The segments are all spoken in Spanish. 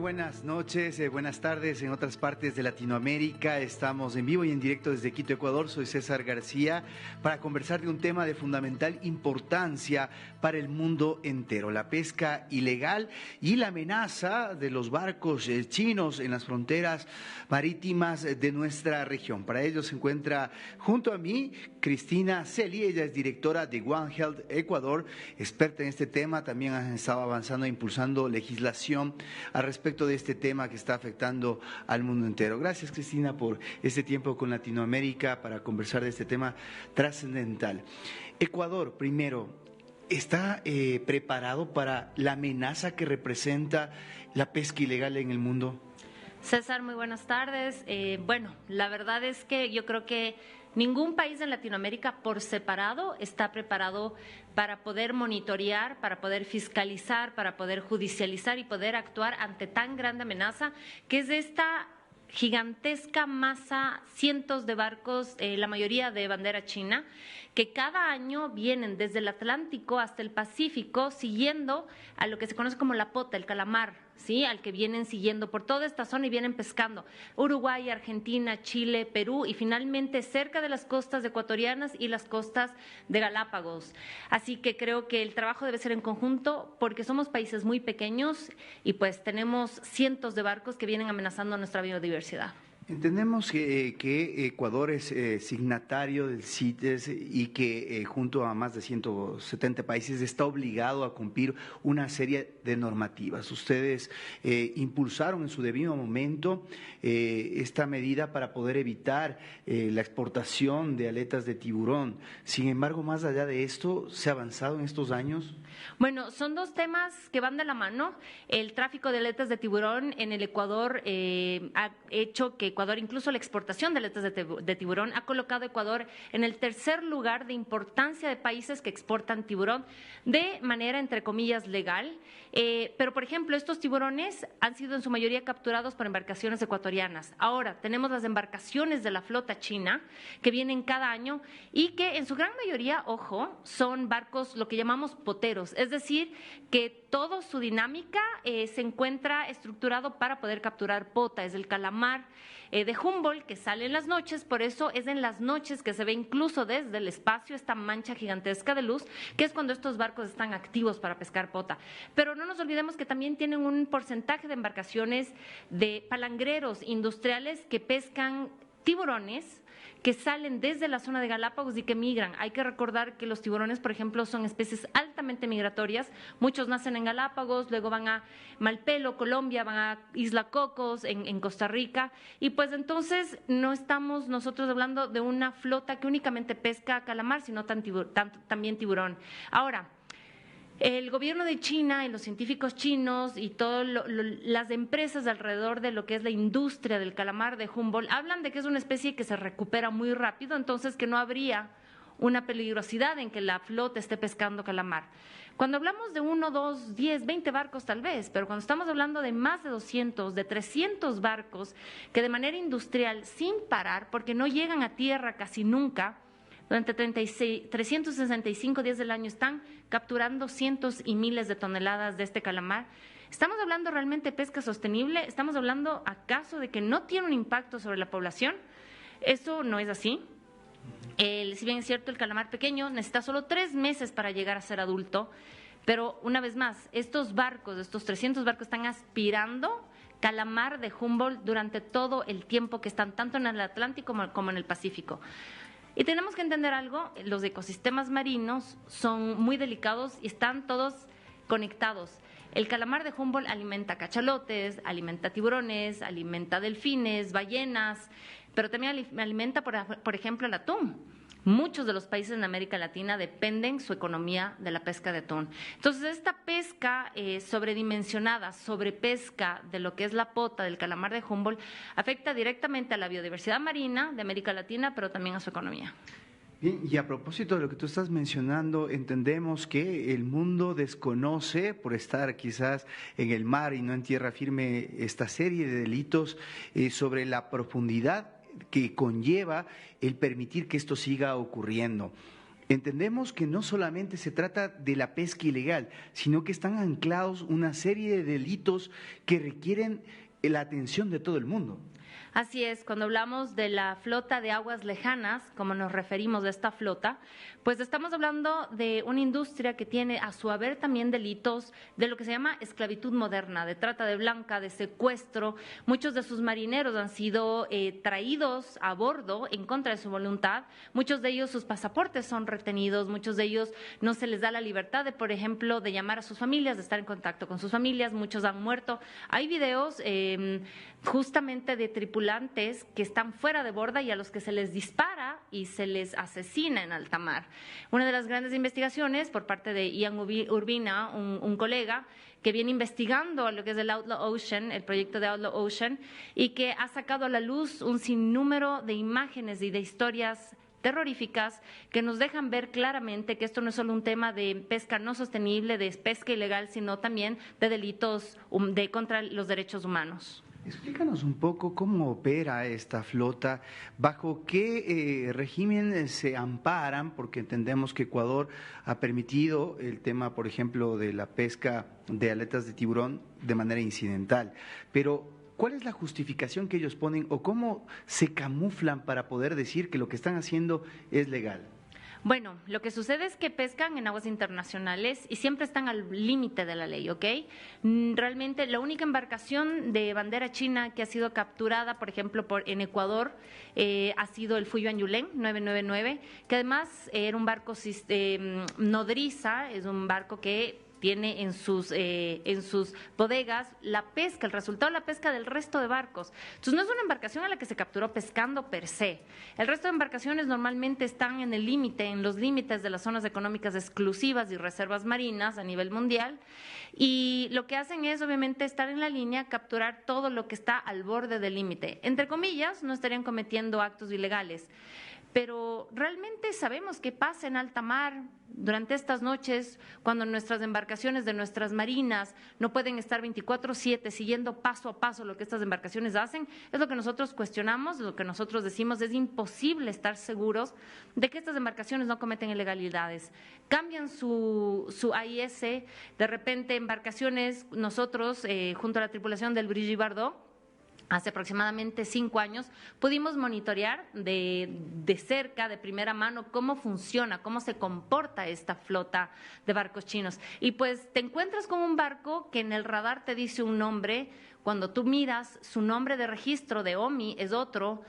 buenas noches, buenas tardes en otras partes de Latinoamérica. Estamos en vivo y en directo desde Quito, Ecuador. Soy César García para conversar de un tema de fundamental importancia para el mundo entero: la pesca ilegal y la amenaza de los barcos chinos en las fronteras marítimas de nuestra región. Para ello se encuentra junto a mí Cristina Celi. Ella es directora de One Health Ecuador, experta en este tema. También ha estado avanzando e impulsando legislación al respecto de este tema que está afectando al mundo entero. Gracias, Cristina, por este tiempo con Latinoamérica para conversar de este tema trascendental. Ecuador, primero, ¿está preparado para la amenaza que representa la pesca ilegal en el mundo? César, muy buenas tardes. La verdad es que yo creo que ningún país en Latinoamérica por separado está preparado para poder monitorear, para poder fiscalizar, para poder judicializar y poder actuar ante tan grande amenaza que es esta gigantesca masa, cientos de barcos, la mayoría de bandera china, que cada año vienen desde el Atlántico hasta el Pacífico siguiendo a lo que se conoce como la pota, el calamar, ¿sí? Al que vienen siguiendo por toda esta zona y vienen pescando. Uruguay, Argentina, Chile, Perú y finalmente cerca de las costas ecuatorianas y las costas de Galápagos. Así que creo que el trabajo debe ser en conjunto porque somos países muy pequeños y pues tenemos cientos de barcos que vienen amenazando nuestra biodiversidad. Entendemos que Ecuador es signatario del CITES y que junto a más de 170 países está obligado a cumplir una serie de normativas. Ustedes impulsaron en su debido momento esta medida para poder evitar la exportación de aletas de tiburón. Sin embargo, más allá de esto, ¿se ha avanzado en estos años? Bueno, son dos temas que van de la mano. El tráfico de aletas de tiburón en el Ecuador ha hecho que Ecuador, incluso la exportación de aletas de tiburón, ha colocado a Ecuador en el tercer lugar de importancia de países que exportan tiburón de manera, entre comillas, legal. Pero, por ejemplo, estos tiburones han sido en su mayoría capturados por embarcaciones ecuatorianas. Ahora, tenemos las embarcaciones de la flota china que vienen cada año y que en su gran mayoría, ojo, son barcos, lo que llamamos poteros, es decir, que toda su dinámica se encuentra estructurado para poder capturar pota, es el calamar de Humboldt que sale en las noches, por eso es en las noches que se ve incluso desde el espacio esta mancha gigantesca de luz, que es cuando estos barcos están activos para pescar pota. Pero no nos olvidemos que también tienen un porcentaje de embarcaciones de palangreros industriales que pescan tiburones que salen desde la zona de Galápagos y que migran. Hay que recordar que los tiburones, por ejemplo, son especies altamente migratorias. Muchos nacen en Galápagos, luego van a Malpelo, Colombia, van a Isla Cocos, en Costa Rica. Y pues entonces no estamos nosotros hablando de una flota que únicamente pesca calamar, sino también tiburón. Ahora, el gobierno de China y los científicos chinos y todas las empresas alrededor de lo que es la industria del calamar de Humboldt hablan de que es una especie que se recupera muy rápido, entonces que no habría una peligrosidad en que la flota esté pescando calamar. Cuando hablamos de 1, 2, 10, 20 barcos tal vez, pero cuando estamos hablando de más de 200, de 300 barcos que de manera industrial, sin parar, porque no llegan a tierra casi nunca, durante 365 días del año están capturando cientos y miles de toneladas de este calamar. ¿Estamos hablando realmente de pesca sostenible? ¿Estamos hablando acaso de que no tiene un impacto sobre la población? Eso no es así. Si bien es cierto, el calamar pequeño necesita solo 3 meses para llegar a ser adulto, pero una vez más, estos 300 barcos están aspirando calamar de Humboldt durante todo el tiempo que están tanto en el Atlántico como en el Pacífico. Y tenemos que entender algo: los ecosistemas marinos son muy delicados y están todos conectados. El calamar de Humboldt alimenta cachalotes, alimenta tiburones, alimenta delfines, ballenas, pero también alimenta, por ejemplo, el atún. Muchos de los países en América Latina dependen su economía de la pesca de atún. Entonces, esta pesca sobredimensionada, sobrepesca de lo que es la pota del calamar de Humboldt, afecta directamente a la biodiversidad marina de América Latina, pero también a su economía. Bien, y a propósito de lo que tú estás mencionando, entendemos que el mundo desconoce, por estar quizás en el mar y no en tierra firme, esta serie de delitos sobre la profundidad que conlleva el permitir que esto siga ocurriendo. Entendemos que no solamente se trata de la pesca ilegal, sino que están anclados una serie de delitos que requieren la atención de todo el mundo. Así es, cuando hablamos de la flota de aguas lejanas, como nos referimos a esta flota, pues estamos hablando de una industria que tiene a su haber también delitos de lo que se llama esclavitud moderna, de trata de blanca, de secuestro. Muchos de sus marineros han sido traídos a bordo en contra de su voluntad, muchos de ellos sus pasaportes son retenidos, muchos de ellos no se les da la libertad de, por ejemplo, de llamar a sus familias, de estar en contacto con sus familias, muchos han muerto. Hay videos justamente de tripulantes que están fuera de borda y a los que se les dispara y se les asesina en alta mar. Una de las grandes investigaciones por parte de Ian Urbina, un colega, que viene investigando lo que es el Outlaw Ocean, el proyecto de Outlaw Ocean, y que ha sacado a la luz un sinnúmero de imágenes y de historias terroríficas que nos dejan ver claramente que esto no es solo un tema de pesca no sostenible, de pesca ilegal, sino también de delitos contra los derechos humanos. Explícanos un poco cómo opera esta flota, bajo qué régimen se amparan, porque entendemos que Ecuador ha permitido el tema, por ejemplo, de la pesca de aletas de tiburón de manera incidental, pero ¿cuál es la justificación que ellos ponen o cómo se camuflan para poder decir que lo que están haciendo es legal? Bueno, lo que sucede es que pescan en aguas internacionales y siempre están al límite de la ley, ¿ok? Realmente la única embarcación de bandera china que ha sido capturada, por ejemplo, en Ecuador, ha sido el Fuyuan Yulén 999, que además era un barco nodriza, es un barco que tiene en sus bodegas la pesca, el resultado de la pesca del resto de barcos. Entonces no es una embarcación a la que se capturó pescando per se. El resto de embarcaciones normalmente están en el límite, en los límites de las zonas económicas exclusivas y reservas marinas a nivel mundial, y lo que hacen es obviamente estar en la línea, capturar todo lo que está al borde del límite. Entre comillas, no estarían cometiendo actos ilegales. Pero realmente sabemos qué pasa en alta mar durante estas noches, cuando nuestras embarcaciones de nuestras marinas no pueden estar 24/7 siguiendo paso a paso lo que estas embarcaciones hacen. Es lo que nosotros cuestionamos, lo que nosotros decimos, es imposible estar seguros de que estas embarcaciones no cometen ilegalidades. Cambian su AIS, de repente embarcaciones, nosotros junto a la tripulación del Brigitte Bardot, hace aproximadamente 5 años, pudimos monitorear de cerca, de primera mano, cómo funciona, cómo se comporta esta flota de barcos chinos. Y pues te encuentras con un barco que en el radar te dice un nombre. Cuando tú miras, su nombre de registro de OMI es otro,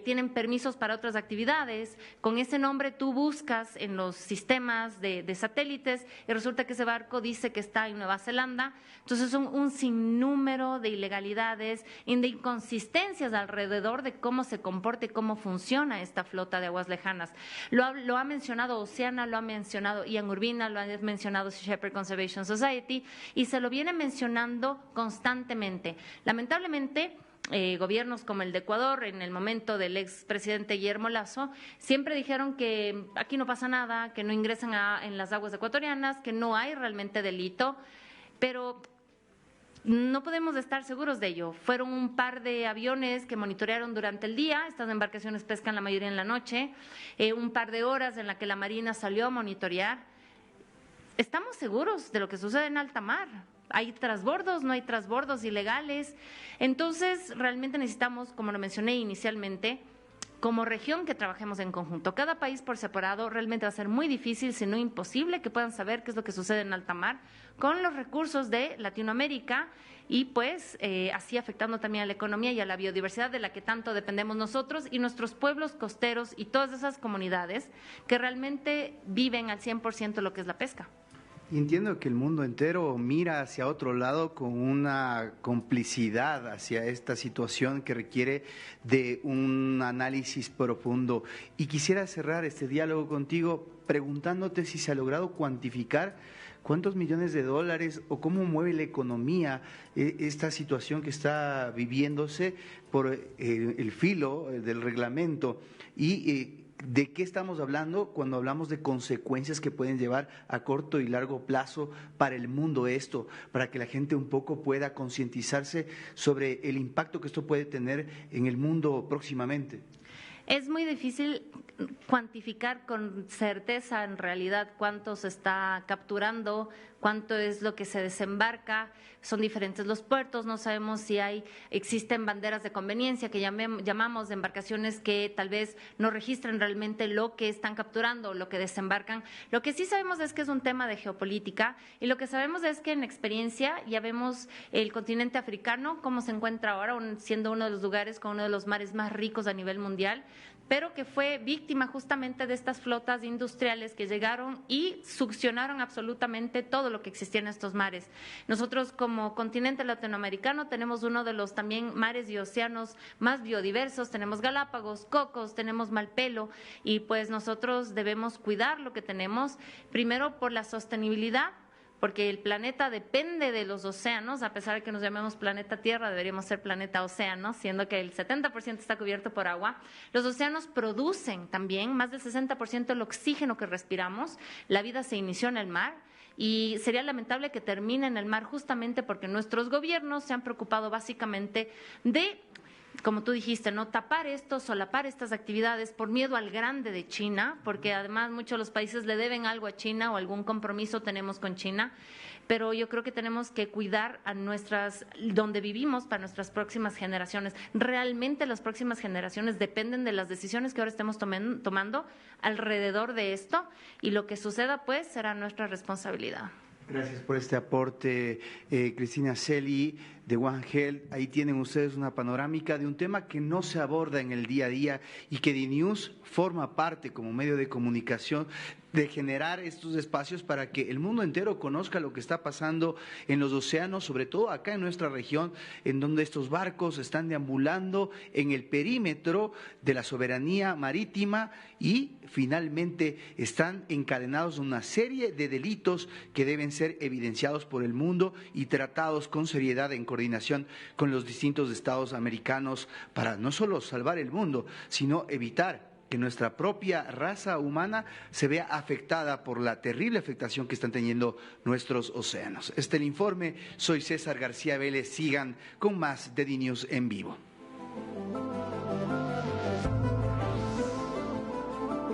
tienen permisos para otras actividades, con ese nombre tú buscas en los sistemas de satélites y resulta que ese barco dice que está en Nueva Zelanda. Entonces son un sinnúmero de ilegalidades y de inconsistencias alrededor de cómo se comporta y cómo funciona esta flota de aguas lejanas. Lo ha mencionado Oceana, lo ha mencionado Ian Urbina, lo ha mencionado Sea Shepherd Conservation Society y se lo viene mencionando constantemente. Lamentablemente, gobiernos como el de Ecuador, en el momento del expresidente Guillermo Lasso, siempre dijeron que aquí no pasa nada, que no ingresan en las aguas ecuatorianas, que no hay realmente delito, pero no podemos estar seguros de ello. Fueron un par de aviones que monitorearon durante el día, estas embarcaciones pescan la mayoría en la noche, un par de horas en la que la Marina salió a monitorear. ¿Estamos seguros de lo que sucede en alta mar? ¿Hay trasbordos? ¿No hay trasbordos ilegales? Entonces, realmente necesitamos, como lo mencioné inicialmente, como región que trabajemos en conjunto. Cada país por separado realmente va a ser muy difícil, si no imposible, que puedan saber qué es lo que sucede en alta mar con los recursos de Latinoamérica y pues así afectando también a la economía y a la biodiversidad de la que tanto dependemos nosotros y nuestros pueblos costeros y todas esas comunidades que realmente viven al 100% lo que es la pesca. Y entiendo que el mundo entero mira hacia otro lado con una complicidad hacia esta situación que requiere de un análisis profundo. Y quisiera cerrar este diálogo contigo preguntándote si se ha logrado cuantificar cuántos millones de dólares o cómo mueve la economía esta situación que está viviéndose por el filo del reglamento y ¿de qué estamos hablando cuando hablamos de consecuencias que pueden llevar a corto y largo plazo para el mundo esto, para que la gente un poco pueda concientizarse sobre el impacto que esto puede tener en el mundo próximamente? Es muy difícil cuantificar con certeza en realidad cuánto se está capturando, cuánto es lo que se desembarca. Son diferentes los puertos, no sabemos si existen banderas de conveniencia que llamamos de embarcaciones que tal vez no registran realmente lo que están capturando o lo que desembarcan. Lo que sí sabemos es que es un tema de geopolítica, y lo que sabemos es que en experiencia ya vemos el continente africano cómo se encuentra ahora, siendo uno de los lugares con uno de los mares más ricos a nivel mundial, pero que fue víctima justamente de estas flotas industriales que llegaron y succionaron absolutamente todo lo que existía en estos mares. Nosotros como continente latinoamericano tenemos uno de los también mares y océanos más biodiversos, tenemos Galápagos, Cocos, tenemos Malpelo, y pues nosotros debemos cuidar lo que tenemos, primero por la sostenibilidad, porque el planeta depende de los océanos. A pesar de que nos llamemos planeta Tierra, deberíamos ser planeta océano, siendo que el 70% está cubierto por agua. Los océanos producen también más del 60% del oxígeno que respiramos. La vida se inició en el mar, y sería lamentable que termine en el mar, justamente porque nuestros gobiernos se han preocupado básicamente de, como tú dijiste, no tapar esto, solapar estas actividades por miedo al grande de China, porque además muchos de los países le deben algo a China o algún compromiso tenemos con China, pero yo creo que tenemos que cuidar a donde vivimos para nuestras próximas generaciones. Realmente las próximas generaciones dependen de las decisiones que ahora estemos tomando alrededor de esto, y lo que suceda pues será nuestra responsabilidad. Gracias por este aporte, Cristina Celi de One Health. Ahí tienen ustedes una panorámica de un tema que no se aborda en el día a día y que DiNews forma parte como medio de comunicación de generar estos espacios para que el mundo entero conozca lo que está pasando en los océanos, sobre todo acá en nuestra región, en donde estos barcos están deambulando en el perímetro de la soberanía marítima y finalmente están encadenados en una serie de delitos que deben ser evidenciados por el mundo y tratados con seriedad en coordinación con los distintos estados americanos para no solo salvar el mundo, sino evitar que nuestra propia raza humana se vea afectada por la terrible afectación que están teniendo nuestros océanos. Este es el informe, soy César García Vélez, sigan con más de DiNews en vivo.